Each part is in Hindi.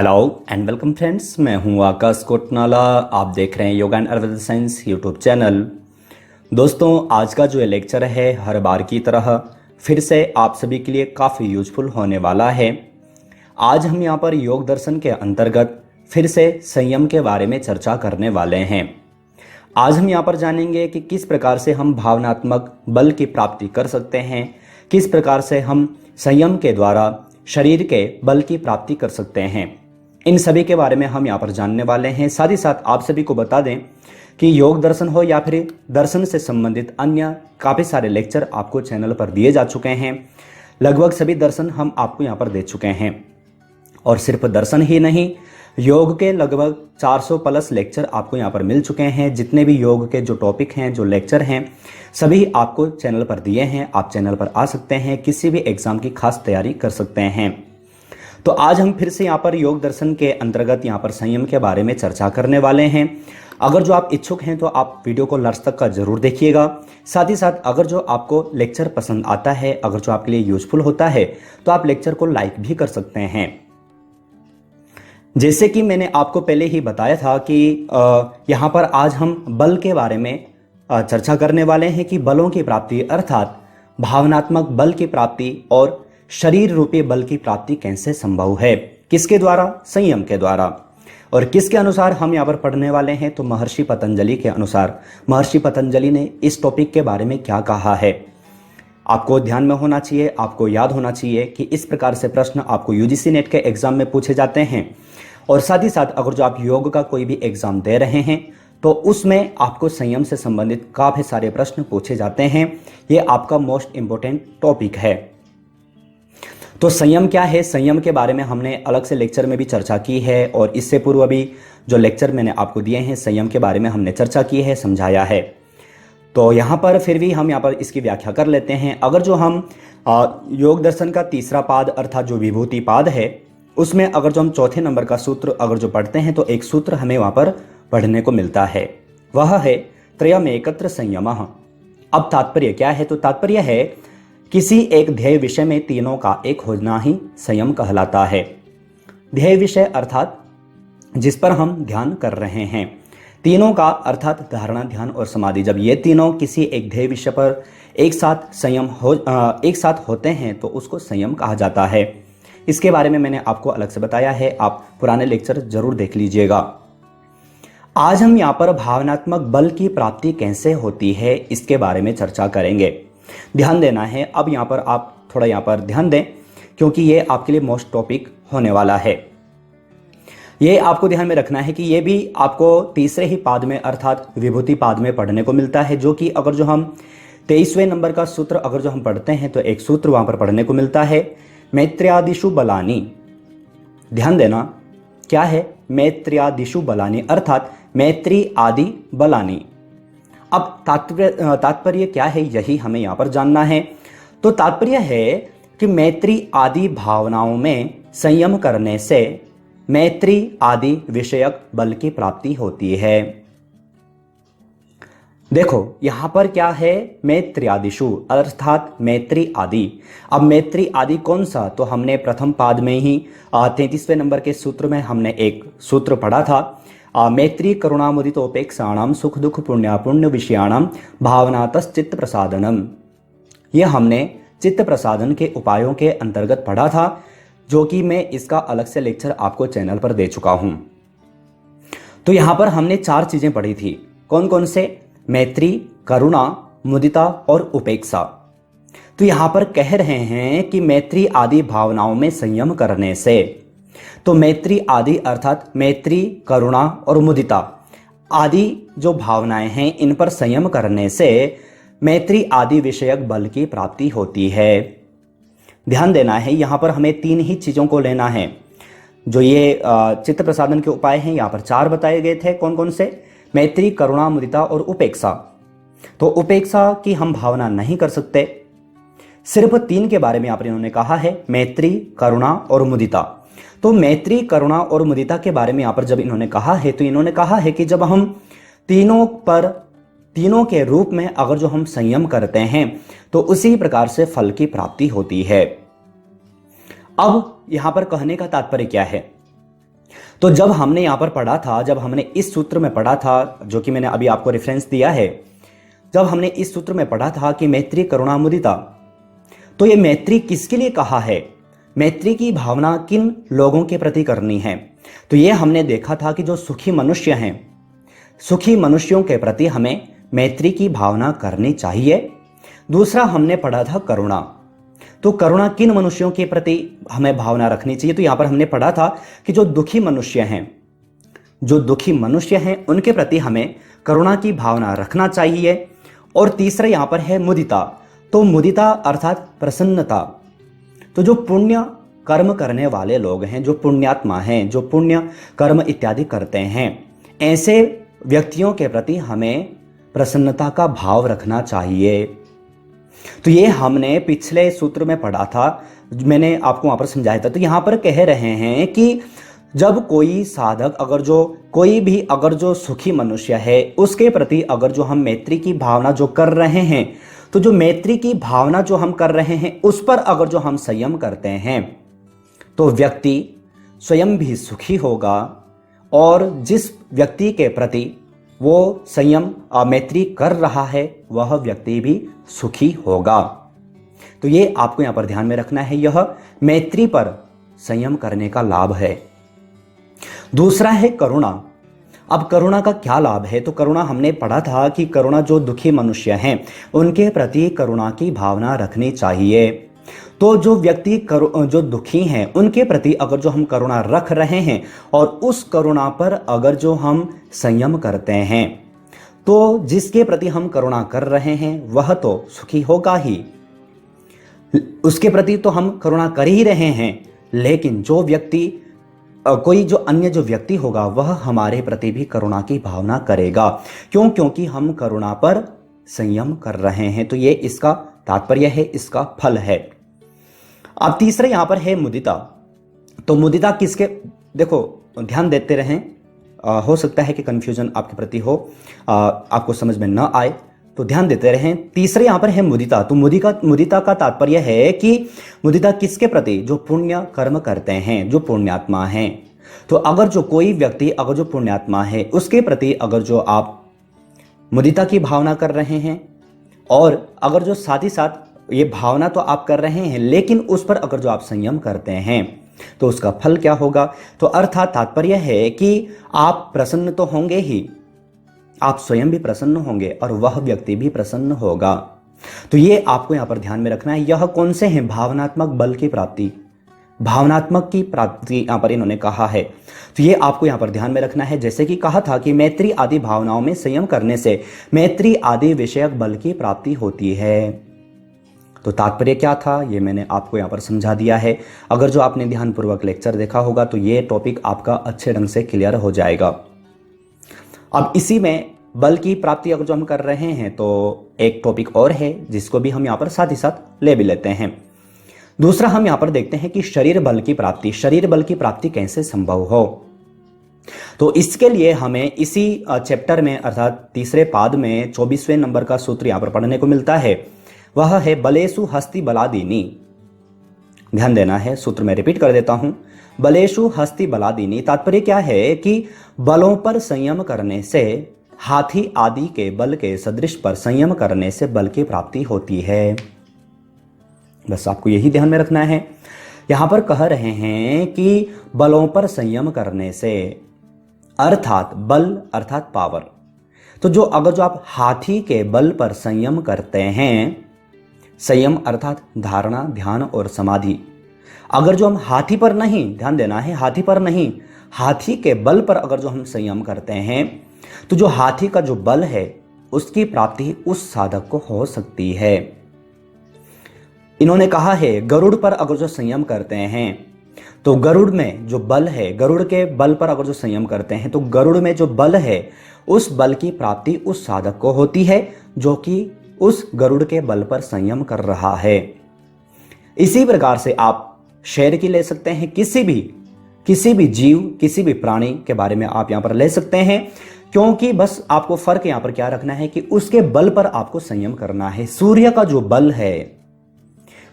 हेलो एंड वेलकम फ्रेंड्स, मैं हूं आकाश कोटनाला। आप देख रहे हैं yoga and Ayurveda science YouTube channel. दोस्तों, आज का जो ये लेक्चर है हर बार की तरह फिर से आप सभी के लिए काफ़ी यूजफुल होने वाला है। आज हम यहाँ पर योग दर्शन के अंतर्गत फिर से संयम के बारे में चर्चा करने वाले हैं। आज हम यहाँ पर जानेंगे कि किस प्रकार से हम भावनात्मक बल की प्राप्ति कर सकते हैं, किस प्रकार से हम संयम के द्वारा शरीर के बल की प्राप्ति कर सकते हैं। इन सभी के बारे में हम यहाँ पर जानने वाले हैं। साथ ही साथ आप सभी को बता दें कि योग दर्शन हो या फिर दर्शन से संबंधित अन्य काफ़ी सारे लेक्चर आपको चैनल पर दिए जा चुके हैं। लगभग सभी दर्शन हम आपको यहाँ पर दे चुके हैं, और सिर्फ दर्शन ही नहीं, योग के लगभग 400 प्लस लेक्चर आपको यहाँ पर मिल चुके हैं। जितने भी योग के जो टॉपिक हैं, जो लेक्चर हैं, सभी आपको चैनल पर दिए हैं। आप चैनल पर आ सकते हैं, किसी भी एग्जाम की खास तैयारी कर सकते हैं। तो आज हम फिर से यहाँ पर योग दर्शन के अंतर्गत यहाँ पर संयम के बारे में चर्चा करने वाले हैं। अगर जो आप इच्छुक हैं तो आप वीडियो को लास्ट तक का जरूर देखिएगा। साथ ही साथ अगर जो आपको लेक्चर पसंद आता है, अगर जो आपके लिए यूजफुल होता है, तो आप लेक्चर को लाइक भी कर सकते हैं। जैसे कि मैंने आपको पहले ही बताया था कि यहाँ पर आज हम बल के बारे में चर्चा करने वाले हैं कि बलों की प्राप्ति अर्थात भावनात्मक बल की प्राप्ति और शरीर रूपी बल की प्राप्ति कैसे संभव है, किसके द्वारा? संयम के द्वारा। और किसके अनुसार हम यहाँ पर पढ़ने वाले हैं? तो महर्षि पतंजलि के अनुसार। महर्षि पतंजलि ने इस टॉपिक के बारे में क्या कहा है, आपको ध्यान में होना चाहिए, आपको याद होना चाहिए कि इस प्रकार से प्रश्न आपको यूजीसी नेट के एग्जाम में पूछे जाते हैं। और साथ ही साथ अगर जो आप योग का कोई भी एग्जाम दे रहे हैं तो उसमें आपको संयम से संबंधित काफी सारे प्रश्न पूछे जाते हैं। ये आपका मोस्ट इंपोर्टेंट टॉपिक है। तो संयम क्या है, संयम के बारे में हमने अलग से लेक्चर में भी चर्चा की है, और इससे पूर्व भी जो लेक्चर मैंने आपको दिए हैं संयम के बारे में हमने चर्चा की है, समझाया है। तो यहाँ पर फिर भी हम यहाँ पर इसकी व्याख्या कर लेते हैं। अगर जो हम योग दर्शन का तीसरा पाद अर्थात जो विभूति पाद है, उसमें अगर जो हम चौथे नंबर का सूत्र अगर जो पढ़ते हैं तो एक सूत्र हमें वहाँ पर पढ़ने को मिलता है, वह है त्रयम एकत्र संयमः। अब तात्पर्य क्या है? तो तात्पर्य है किसी एक ध्येय विषय में तीनों का एक होना ही संयम कहलाता है। ध्येय विषय अर्थात जिस पर हम ध्यान कर रहे हैं, तीनों का अर्थात धारणा, ध्यान और समाधि। जब ये तीनों किसी एक ध्येय विषय पर एक साथ होते हैं तो उसको संयम कहा जाता है। इसके बारे में मैंने आपको अलग से बताया है, आप पुराने लेक्चर जरूर देख लीजिएगा। आज हम यहाँ पर भावनात्मक बल की प्राप्ति कैसे होती है इसके बारे में चर्चा करेंगे। ध्यान देना है, अब यहाँ पर आप थोड़ा यहाँ पर ध्यान दें, क्योंकि ये आपके लिए मोस्ट टॉपिक होने वाला है। ये आपको ध्यान में रखना है कि ये भी आपको तीसरे ही पाद में अर्थात विभूति पाद में पढ़ने को मिलता है, जो कि अगर जो हम 23वें नंबर का सूत्र अगर जो हम पढ़ते हैं तो एक सूत्र वहां पर पढ़ने को मिलता है, मैत्र्यादिषु बलानि। ध्यान देना, क्या है? मैत्र्यादिषु बलानि अर्थात मैत्री आदि बलानि। अब तात्पर्य क्या है, यही हमें यहाँ पर जानना है। तो तात्पर्य है कि मैत्री आदि भावनाओं में संयम करने से मैत्री आदि विषयक बल की प्राप्ति होती है। देखो यहां पर क्या है, मैत्र्यादिषु अर्थात मैत्री आदि। अब मैत्री आदि कौन सा? तो हमने प्रथम पाद में ही 33वें नंबर के सूत्र में हमने एक सूत्र पढ़ा था, मैत्री करुणा मुदितोपेक्षाणाम सुख दुख पुण्य विषयाणाम भावनातश्चित्त प्रसादनम। यह हमने चित्त प्रसादन के उपायों के अंतर्गत पढ़ा था, जो कि मैं इसका अलग से लेक्चर आपको चैनल पर दे चुका हूं। तो यहां पर हमने 4 चीजें पढ़ी थी। कौन कौन से? मैत्री, करुणा, मुदिता और उपेक्षा। तो यहां पर कह रहे हैं कि मैत्री आदि भावनाओं में संयम करने से, तो मैत्री आदि अर्थात मैत्री, करुणा और मुदिता आदि जो भावनाएं हैं, इन पर संयम करने से मैत्री आदि विषयक बल की प्राप्ति होती है। ध्यान देना है, यहां पर हमें 3 ही चीजों को लेना है। जो ये चित्त प्रसादन के उपाय हैं यहाँ पर 4 बताए गए थे। कौन कौन से? मैत्री, करुणा, मुदिता और उपेक्षा। तो उपेक्षा की हम भावना नहीं कर सकते। सिर्फ 3 के बारे में यहाँ पर इन्होंने कहा है, मैत्री, करुणा और मुदिता। तो मैत्री, करुणा और मुदिता के बारे में यहाँ पर जब इन्होंने कहा है, तो इन्होंने कहा है कि जब हम तीनों के रूप में अगर जो हम संयम करते हैं तो उसी प्रकार से फल की प्राप्ति होती है। अब यहां पर कहने का तात्पर्य क्या है? तो जब हमने यहाँ पर पढ़ा था, जब हमने इस सूत्र में पढ़ा था, जो कि मैंने अभी आपको रेफरेंस दिया है, जब हमने इस सूत्र में पढ़ा था कि मैत्री करुणा मुदिता, तो ये मैत्री किसके लिए कहा है, मैत्री की भावना किन लोगों के प्रति करनी है। तो ये हमने देखा था कि जो सुखी मनुष्य हैं, सुखी मनुष्यों के प्रति हमें मैत्री की भावना करनी चाहिए। दूसरा हमने पढ़ा था करुणा, तो करुणा किन मनुष्यों के प्रति हमें भावना रखनी चाहिए। तो यहां पर हमने पढ़ा था कि जो दुखी मनुष्य हैं, जो दुखी मनुष्य हैं उनके प्रति हमें करुणा की भावना रखना चाहिए। और तीसरा यहां पर है मुदिता, तो मुदिता अर्थात प्रसन्नता। तो जो पुण्य कर्म करने वाले लोग हैं, जो पुण्यात्मा हैं, जो पुण्य कर्म इत्यादि करते हैं, ऐसे व्यक्तियों के प्रति हमें प्रसन्नता का भाव रखना चाहिए। तो ये हमने पिछले सूत्र में पढ़ा था, मैंने आपको वहां पर समझाया था। तो यहां पर कह रहे हैं कि जब कोई साधक, अगर जो कोई भी अगर जो सुखी मनुष्य है उसके प्रति अगर जो हम मैत्री की भावना जो कर रहे हैं, तो जो मैत्री की भावना जो हम कर रहे हैं उस पर अगर जो हम संयम करते हैं तो व्यक्ति स्वयं भी सुखी होगा, और जिस व्यक्ति के प्रति वो संयम मैत्री कर रहा है वह व्यक्ति भी सुखी होगा। तो ये आपको यहां पर ध्यान में रखना है, यह मैत्री पर संयम करने का लाभ है। दूसरा है करुणा। अब करुणा का क्या लाभ है, तो करुणा हमने पढ़ा था कि करुणा जो दुखी मनुष्य हैं उनके प्रति करुणा की भावना रखनी चाहिए। तो जो व्यक्ति जो दुखी हैं उनके प्रति अगर जो हम करुणा रख रहे हैं और उस करुणा पर अगर जो हम संयम करते हैं, तो जिसके प्रति हम करुणा कर रहे हैं वह तो सुखी होगा ही, उसके प्रति तो हम करुणा कर ही रहे हैं, लेकिन जो व्यक्ति कोई जो अन्य जो व्यक्ति होगा वह हमारे प्रति भी करुणा की भावना करेगा। क्यों? क्योंकि हम करुणा पर संयम कर रहे हैं। तो ये इसका तात्पर्य है, इसका फल है। अब तीसरा यहां पर है मुदिता। तो मुदिता किसके, देखो ध्यान देते रहें, हो सकता है कि कंफ्यूजन आपके प्रति हो, आपको समझ में न आए, तो ध्यान देते रहें। तीसरे यहां पर है मुदिता। तो मुदिता का तात्पर्य है कि मुदिता किसके प्रति, जो पुण्य कर्म करते हैं, जो पुण्यात्मा हैं। तो अगर जो कोई व्यक्ति अगर जो पुण्यात्मा है उसके प्रति अगर जो आप मुदिता की भावना कर रहे हैं, और अगर जो साथ ही साथ ये भावना तो आप कर रहे हैं लेकिन उस पर अगर जो आप संयम करते हैं तो उसका फल क्या होगा। तो अर्थात तात्पर्य है कि आप प्रसन्न तो होंगे ही, आप स्वयं भी प्रसन्न होंगे और वह व्यक्ति भी प्रसन्न होगा। तो ये आपको यहां पर ध्यान में रखना है। यह कौन से हैं, भावनात्मक बल की प्राप्ति, भावनात्मक की प्राप्ति यहां पर इन्होंने कहा है। तो ये आपको यहां पर ध्यान में रखना है। जैसे कि कहा था कि मैत्री आदि भावनाओं में संयम करने से मैत्री आदि विषयक बल की प्राप्ति होती है। तो तात्पर्य क्या था ये मैंने आपको यहां पर समझा दिया है। अगर जो आपने ध्यानपूर्वक लेक्चर देखा होगा तो ये टॉपिक आपका अच्छे ढंग से क्लियर हो जाएगा। अब इसी में बल की प्राप्ति अगर जो हम कर रहे हैं तो एक टॉपिक और है जिसको भी हम यहाँ पर साथ ही साथ ले भी लेते हैं। दूसरा हम यहाँ पर देखते हैं कि शरीर बल की प्राप्ति, शरीर बल की प्राप्ति कैसे संभव हो। तो इसके लिए हमें इसी चैप्टर में अर्थात तीसरे पाद में 24वें नंबर का सूत्र यहाँ पर पढ़ने को मिलता है, वह है बलेषु हस्ति बलादीनी। ध्यान देना है, सूत्र में रिपीट कर देता हूं, बलेषु हस्ति बलादीनी। तात्पर्य क्या है कि बलों पर संयम करने से, हाथी आदि के बल के सदृश पर संयम करने से बल की प्राप्ति होती है। बस आपको यही ध्यान में रखना है। यहां पर कह रहे हैं कि बलों पर संयम करने से, अर्थात बल अर्थात पावर। तो जो अगर जो आप हाथी के बल पर संयम करते हैं, संयम अर्थात धारणा, ध्यान और समाधि, अगर जो हम हाथी पर नहीं, ध्यान देना है, हाथी पर नहीं, हाथी के बल पर अगर जो हम संयम करते हैं तो जो हाथी का जो बल है उसकी प्राप्ति उस साधक को हो सकती है। इन्होंने कहा है गरुड़ पर अगर जो संयम करते हैं तो गरुड़ में जो बल है, गरुड़ के बल पर अगर जो संयम करते हैं तो गरुड़ में जो बल है उस बल की प्राप्ति उस साधक को होती है जो कि उस गरुड़ के बल पर संयम कर रहा है। इसी प्रकार से आप शेर की ले सकते हैं, किसी भी जीव, किसी भी प्राणी के बारे में आप यहां पर ले सकते हैं, क्योंकि बस आपको फर्क यहां पर क्या रखना है कि उसके बल पर आपको संयम करना है। सूर्य का जो बल है,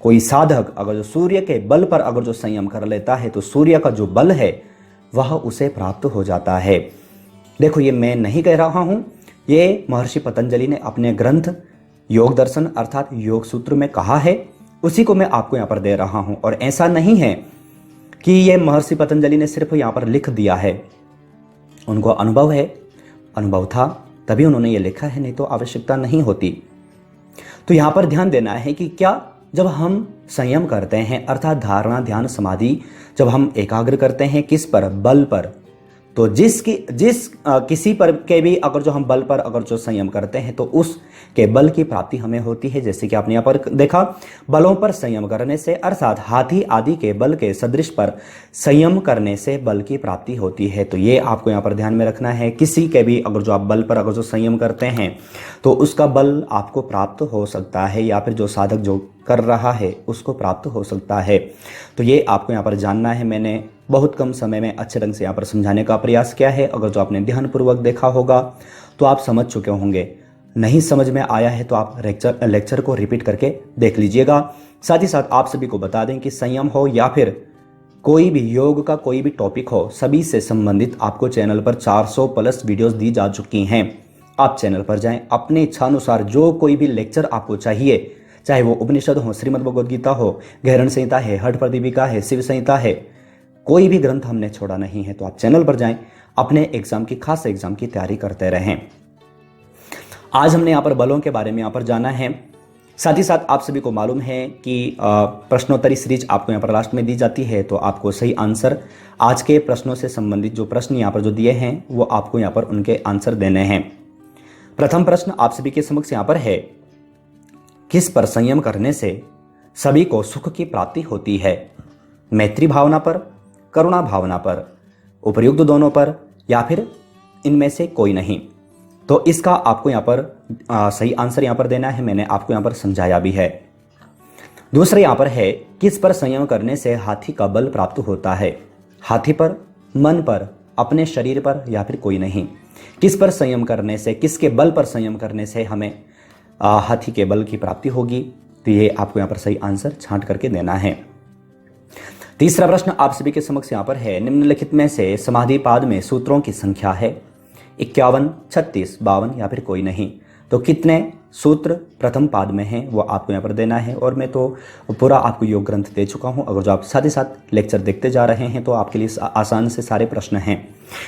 कोई साधक अगर जो सूर्य के बल पर अगर जो संयम कर लेता है तो सूर्य का जो बल है वह उसे प्राप्त हो जाता है। देखो, ये मैं नहीं कह रहा हूं, ये महर्षि पतंजलि ने अपने ग्रंथ योग दर्शन अर्थात योग सूत्र में कहा है, उसी को मैं आपको यहाँ पर दे रहा हूं। और ऐसा नहीं है कि ये महर्षि पतंजलि ने सिर्फ यहाँ पर लिख दिया है, उनको अनुभव है, अनुभव था तभी उन्होंने ये लिखा है, नहीं तो आवश्यकता नहीं होती। तो यहाँ पर ध्यान देना है कि क्या जब हम संयम करते हैं अर्थात धारणा ध्यान समाधि जब हम एकाग्र करते हैं किस पर, बल पर, तो किसी पर के भी अगर जो हम बल पर अगर जो संयम करते हैं तो उस के बल की प्राप्ति हमें होती है। जैसे कि आपने यहाँ पर देखा, बलों पर संयम करने से अर्थात हाथी आदि के बल के सदृश पर संयम करने से बल की प्राप्ति होती है। तो ये आपको यहाँ पर ध्यान में रखना है, किसी के भी अगर जो आप बल पर अगर जो संयम करते हैं तो उसका बल आपको प्राप्त हो सकता है, या फिर जो साधक जो कर रहा है उसको प्राप्त हो सकता है। तो ये आपको यहाँ पर जानना है। मैंने बहुत कम समय में अच्छे ढंग से यहाँ पर समझाने का प्रयास किया है। अगर जो आपने ध्यानपूर्वक देखा होगा तो आप समझ चुके होंगे, नहीं समझ में आया है तो आप लेक्चर को रिपीट करके देख लीजिएगा। साथ ही साथ आप सभी को बता दें कि संयम हो या फिर कोई भी योग का कोई भी टॉपिक हो, सभी से संबंधित आपको चैनल पर 400 प्लस वीडियोस दी जा चुकी हैं। आप चैनल पर जाएं, अपने इच्छानुसार जो कोई भी लेक्चर आपको चाहिए, चाहे वो उपनिषद हो, श्रीमद् भगवद गीता हो, गहरण संहिता है, हठ प्रदीपिका है, शिव संहिता है, कोई भी ग्रंथ हमने छोड़ा नहीं है। तो आप चैनल पर जाएं, अपने एग्जाम की खास एग्जाम की तैयारी करते रहें। आज हमने यहाँ पर बलों के बारे में यहाँ पर जाना है। साथ ही साथ आप सभी को मालूम है कि प्रश्नोत्तरी सीरीज आपको यहाँ पर लास्ट में दी जाती है, तो आपको सही आंसर आज के प्रश्नों से संबंधित जो प्रश्न यहाँ पर जो दिए हैं वो आपको यहाँ पर उनके आंसर देने हैं। प्रथम प्रश्न आप सभी के समक्ष यहाँ पर है, किस पर संयम करने से सभी को सुख की प्राप्ति होती है? मैत्री भावना पर, करुणा भावना पर, उपर्युक्त दोनों पर, या फिर इनमें से कोई नहीं? तो इसका आपको यहाँ पर सही आंसर यहाँ पर देना है, मैंने आपको यहाँ पर समझाया भी है। दूसरा यहाँ पर है, किस पर संयम करने से हाथी का बल प्राप्त होता है? हाथी पर, मन पर, अपने शरीर पर, या फिर कोई नहीं? किस पर संयम करने से, किसके बल पर संयम करने से हमें हाथी के बल की प्राप्ति होगी? तो ये आपको यहाँ पर सही आंसर छांट करके देना है। तीसरा प्रश्न आप सभी के समक्ष यहाँ पर है, निम्नलिखित में से समाधि पाद में सूत्रों की संख्या है 51, 36, 52 या फिर कोई नहीं? तो कितने सूत्र प्रथम पाद में हैं वो आपको यहाँ पर देना है। और मैं तो पूरा आपको योग ग्रंथ दे चुका हूँ, अगर जो आप साथ ही साथ लेक्चर देखते जा रहे हैं तो आपके लिए आसान से सारे प्रश्न हैं।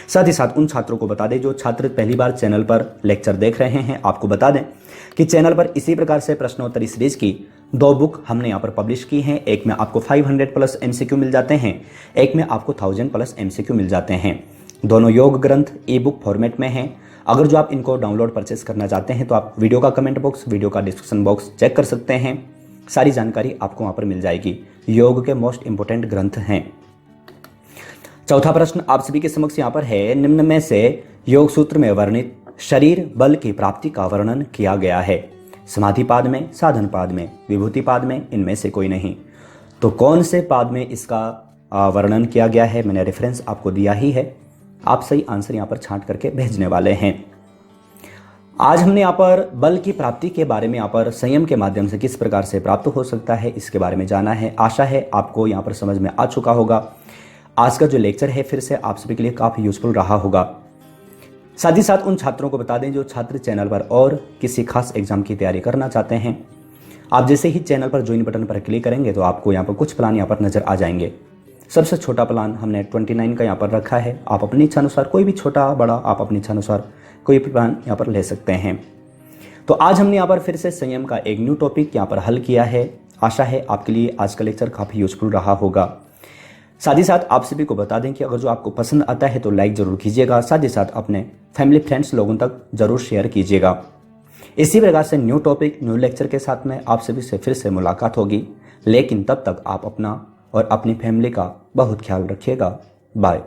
साथ ही साथ उन छात्रों को बता दें जो छात्र पहली बार चैनल पर लेक्चर देख रहे हैं, आपको बता दें कि चैनल पर इसी प्रकार से प्रश्नोत्तरी सीरीज की 2 बुक हमने यहाँ पर पब्लिश की हैं। एक में आपको 500 प्लस MCQ मिल जाते हैं, एक में आपको 1000 प्लस MCQ मिल जाते हैं। दोनों योग ग्रंथ ई बुक फॉर्मेट में हैं। अगर जो आप इनको डाउनलोड परचेस करना चाहते हैं तो आप वीडियो का कमेंट बॉक्स, वीडियो का डिस्क्रिप्शन बॉक्स चेक कर सकते हैं, सारी जानकारी आपको वहाँ पर मिल जाएगी। योग के मोस्ट इंपोर्टेंट ग्रंथ हैं। चौथा प्रश्न आप सभी के समक्ष यहाँ पर है, निम्न में से योग सूत्र में वर्णित शरीर बल की प्राप्ति का वर्णन किया गया है? समाधि पाद में, साधन पाद में, विभूति पाद में, इनमें से कोई नहीं? तो कौन से पाद में इसका वर्णन किया गया है? मैंने रेफरेंस आपको दिया ही है, आप सही आंसर यहाँ पर छांट करके भेजने वाले हैं। आज हमने यहाँ पर बल की प्राप्ति के बारे में, यहाँ पर संयम के माध्यम से किस प्रकार से प्राप्त हो सकता है इसके बारे में जाना है। आशा है आपको यहाँ पर समझ में आ चुका होगा। आज का जो लेक्चर है फिर से आप सभी के लिए काफ़ी यूजफुल रहा होगा। साथ ही साथ उन छात्रों को बता दें जो छात्र चैनल पर और किसी खास एग्जाम की तैयारी करना चाहते हैं, आप जैसे ही चैनल पर ज्वाइन बटन पर क्लिक करेंगे तो आपको यहाँ पर कुछ प्लान यहाँ पर नजर आ जाएंगे। सबसे छोटा प्लान हमने 29 का यहाँ पर रखा है। आप अपनी इच्छा अनुसार कोई भी छोटा बड़ा आप अपनी इच्छा अनुसार कोई भी प्लान यहाँ पर ले सकते हैं। तो आज हमने यहाँ पर फिर से संयम का एक न्यू टॉपिक यहाँ पर हल किया है। आशा है आपके लिए आज का लेक्चर काफ़ी यूजफुल रहा होगा। साथ ही साथ आप सभी को बता दें कि अगर जो आपको पसंद आता है तो लाइक ज़रूर कीजिएगा, साथ ही साथ अपने फैमिली फ्रेंड्स लोगों तक ज़रूर शेयर कीजिएगा। इसी प्रकार से न्यू टॉपिक न्यू लेक्चर के साथ में आप सभी से फिर से मुलाकात होगी, लेकिन तब तक आप अपना और अपनी फैमिली का बहुत ख्याल रखिएगा। बाय।